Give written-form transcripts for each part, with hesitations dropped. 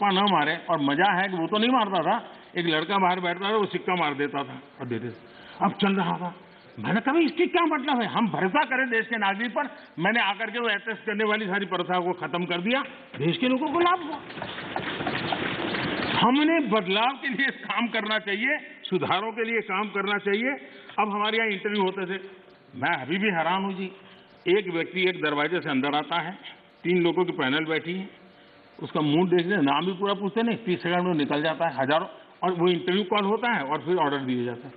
टप्पा न मारे, और मजा है कि वो तो नहीं मारता था, एक लड़का बाहर बैठता था, वो सिक्का मार देता था और देते थे। अब चल रहा था, मैंने कहा इसकी क्या मतलब है, हम भरोसा करें देश के नागरिक पर। मैंने आकर के वो अटेस्ट करने वाली सारी प्रथा को खत्म कर दिया, देश के लोगों को लाभ हुआ। हमने बदलाव के लिए काम करना चाहिए, सुधारों के लिए काम करना चाहिए। अब हमारे यहाँ इंटरव्यू होते थे, मैं अभी भी हैरान हूं जी। एक व्यक्ति एक दरवाजे से अंदर आता है, 3 लोगों की पैनल बैठी है, उसका मुंह देखने, नाम भी पूरा पूछते नहीं, 30 सेकंड में निकल जाता है हजारों, और वो इंटरव्यू कॉल होता है और फिर ऑर्डर दिए जाता है।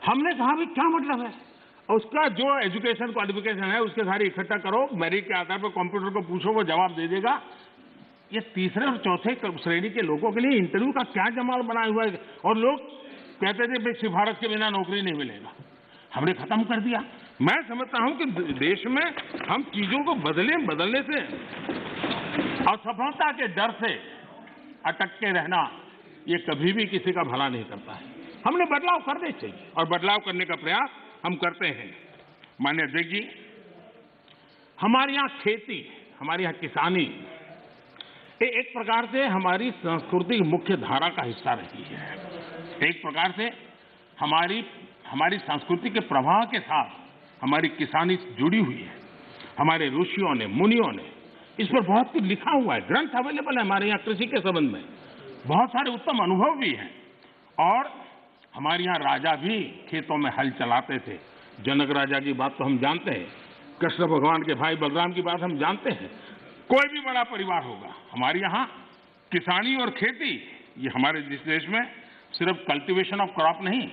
हमने कहा भाई क्या मतलब है, उसका जो एजुकेशन क्वालिफिकेशन है उसके सारे इकट्ठा करो, मेरिट के आधार पर कंप्यूटर को पूछो, वो जवाब दे देगा। ये तीसरे और चौथे श्रेणी के लोगों के लिए इंटरव्यू का क्या जमाल बनाया हुआ है। और लोग कहते थे भाई सिफारिश के बिना नौकरी नहीं मिलेगा, हमने खत्म कर दिया। मैं समझता हूं कि देश में हम चीजों को बदलने से, असफलता के डर से अटक के रहना, ये कभी भी किसी का भला नहीं करता है। हमने बदलाव करने चाहिए और बदलाव करने का प्रयास हम करते हैं। माननीय अध्यक्ष जी, हमारे यहाँ खेती, हमारे यहाँ किसानी एक प्रकार से हमारी संस्कृति की मुख्य धारा का हिस्सा रही है। एक प्रकार से हमारी संस्कृति के प्रवाह के साथ हमारी किसानी जुड़ी हुई है। हमारे ऋषियों ने, मुनियों ने इस पर बहुत कुछ लिखा हुआ है, ग्रंथ अवेलेबल है हमारे यहाँ कृषि के संबंध में, बहुत सारे उत्तम अनुभव भी हैं। और हमारे यहाँ राजा भी खेतों में हल चलाते थे। जनक राजा की बात तो हम जानते हैं, कृष्ण भगवान के भाई बलराम की बात हम जानते हैं। कोई भी बड़ा परिवार होगा, हमारे यहाँ किसानी और खेती, ये हमारे देश में सिर्फ कल्टीवेशन ऑफ क्रॉप नहीं,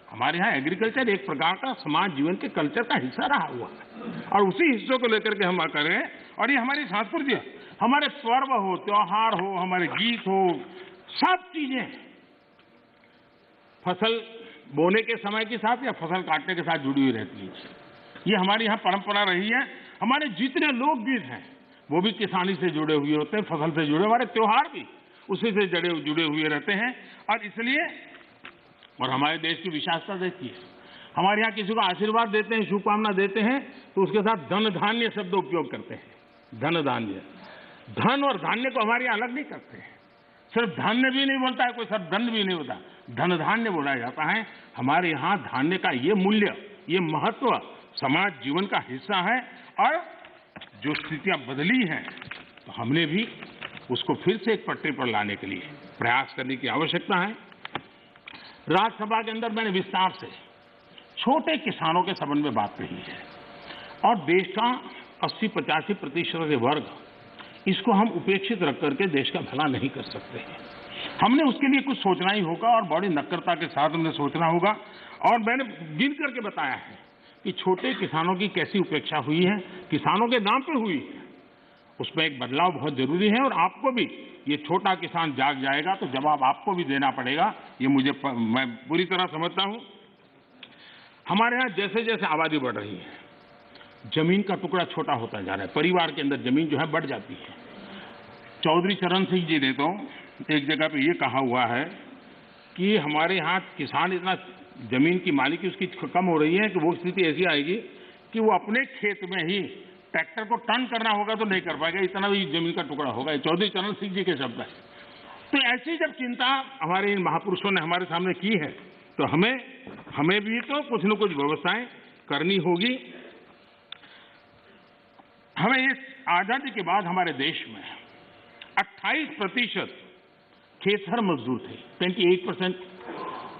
हमारे यहाँ एग्रीकल्चर एक प्रकार का समाज जीवन के कल्चर का हिस्सा रहा हुआ है। और उसी हिस्सों को लेकर के हम करें, और ये हमारी संस्कृति है। हमारे पर्व हो, त्योहार हो, हमारे गीत हो, सब चीजें फसल बोने के समय के साथ या फसल काटने के साथ जुड़ी हुई रहती है। ये हमारी यहाँ परंपरा रही है। हमारे जितने लोकगीत हैं वो भी किसानी से जुड़े हुए होते हैं, फसल से जुड़े। हमारे त्योहार भी उसी से जुड़े हुए रहते हैं। और इसलिए, और हमारे देश की विशेषता देखिए, हमारे यहाँ किसी को आशीर्वाद देते हैं, शुभकामना देते हैं, तो उसके साथ धन धान्य शब्द उपयोग करते हैं। धन धान्य, धन और धान्य को हमारे यहाँ अलग नहीं करते हैं। सिर्फ धान्य भी नहीं बोलता है कोई, सिर्फ धन भी नहीं होता, धन धान्य बोला जाता है। हमारे यहाँ धान्य का ये मूल्य, ये महत्व समाज जीवन का हिस्सा है। और जो स्थितियां बदली हैं, तो हमने भी उसको फिर से एक पटरी पर लाने के लिए प्रयास करने की आवश्यकता है। राज्यसभा के अंदर मैंने विस्तार से छोटे किसानों के संबंध में बात कही है। और देश का 80-85% वर्ग, इसको हम उपेक्षित रख करके देश का भला नहीं कर सकते हैं। हमने उसके लिए कुछ सोचना ही होगा और बड़ी नक्करता के साथ हमने सोचना होगा। और मैंने गिन करके बताया है कि छोटे किसानों की कैसी उपेक्षा हुई है, किसानों के नाम पे हुई है। उसमें एक बदलाव बहुत जरूरी है। और आपको भी, ये छोटा किसान जाग जाएगा तो जवाब आपको भी देना पड़ेगा, ये मैं पूरी तरह समझता हूं। हमारे यहां जैसे जैसे आबादी बढ़ रही है, जमीन का टुकड़ा छोटा होता जा रहा है, परिवार के अंदर जमीन जो है बढ़ जाती है। चौधरी चरण सिंह जी ने तो एक जगह पे ये कहा हुआ है कि हमारे यहाँ किसान इतना जमीन की मालिकी उसकी कम हो रही है कि वो स्थिति ऐसी आएगी कि वो अपने खेत में ही ट्रैक्टर को टर्न करना होगा तो नहीं कर पाएगा, इतना भी जमीन का टुकड़ा होगा। चौधरी चरण सिंह जी के शब्द है। तो ऐसी जब चिंता हमारे इन महापुरुषों ने हमारे सामने की है, तो हमें भी तो कुछ न कुछ व्यवस्थाएं करनी होगी। हमें इस आजादी के बाद हमारे देश में 28% खेतहर मजदूर थे, 28%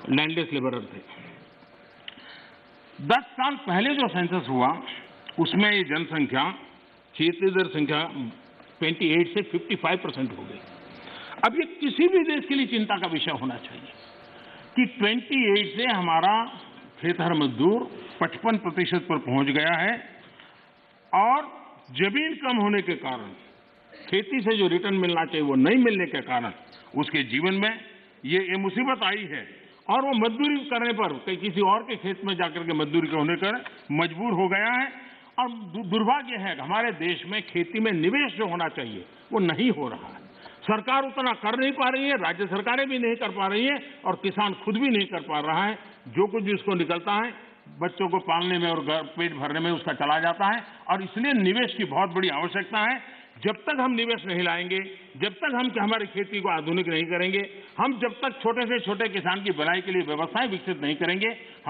लैंडलेस लेबरर थे। 10 साल पहले जो सेंसस हुआ उसमें ये जनसंख्या, खेतीहर संख्या 28 से 55% हो गई। अब ये किसी भी देश के लिए चिंता का विषय होना चाहिए कि 28 से हमारा खेतहर मजदूर 55% पर पहुंच गया है। और जमीन कम होने के कारण, खेती से जो रिटर्न मिलना चाहिए वो नहीं मिलने के कारण उसके जीवन में ये मुसीबत आई है। और वो मजदूरी करने पर, किसी और के खेत में जाकर के मजदूरी होने पर मजबूर हो गया है। और दुर्भाग्य है कि हमारे देश में खेती में निवेश जो होना चाहिए वो नहीं हो रहा है। सरकार उतना कर नहीं पा रही है, राज्य सरकारें भी नहीं कर पा रही है, और किसान खुद भी नहीं कर पा रहा है। जो कुछ उसको निकलता है बच्चों को पालने में और पेट भरने में उसका चला जाता है। और इसलिए निवेश की बहुत बड़ी आवश्यकता है। जब तक हम निवेश नहीं लाएंगे, जब तक हम हमारी खेती को आधुनिक नहीं करेंगे, हम जब तक छोटे से छोटे किसान की भलाई के लिए व्यवस्थाएं विकसित नहीं करेंगे, हम